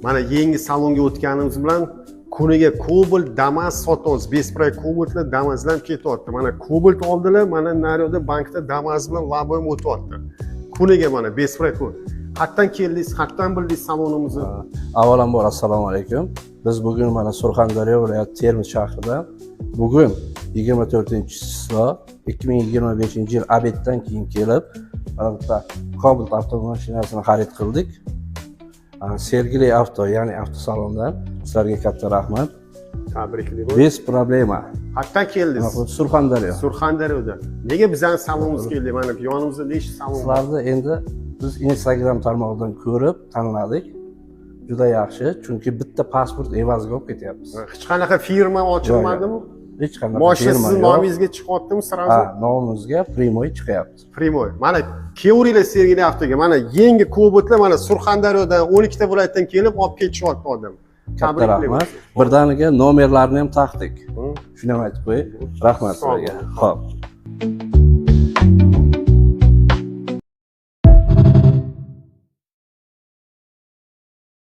Mana yangi salonga o'tganimiz bilan kuniga Cobalt Damas sotamiz. Bespray Cobaltlar Damaslar ketyapti. Mana Cobalt oldilar, mana naryoqda bankda Damas bilan laboyim o'tyapti. Kuniga mana Bespray Cobalt. Qayerdan keldingiz, qayerdan bildingiz salonimizni? Avvalambor assalomu alaykum. Biz bugun mana Surxondaryo viloyati Termiz shahridan bugun 24-chisiga 2025-yil obeddan keyin kelib, mana bitta Cobalt avtomashinasini xarid qildik. Sergeli Avto, ya'ni avtosalondan sizlarga katta rahmat. Tabriklayman. Bez problema. Qayerdan keldingiz? Surxondaryo. Surxondaryoda. Nega bizning salonimizga keldik? Mana yonimizda nechta salon bor? Sizlarni endi biz Instagram tarmog'idan ko'rib tanladik. Juda yaxshi, chunki bitta pasport evaziga olib ketyapmiz. Hech qanaqa firma ochilmadimi? Hech qanaqa Mashina firma sizning yo'q. nomingizga chiqyaptimi sirazi? Ha, nomimizga Primoy chiqyapti. Primoy. Mana kelavringlar Sergeli Avtoga. Mana yangi Cobaltlar mana Surxondaryodan 12 ta viloyatdan kelib olib ketishyapti odam. Katta rahmat. Birdaniga nomerlarini ham taqdik. Shuni ham aytib qo'ying. Rahmat sizlarga. Xo'p.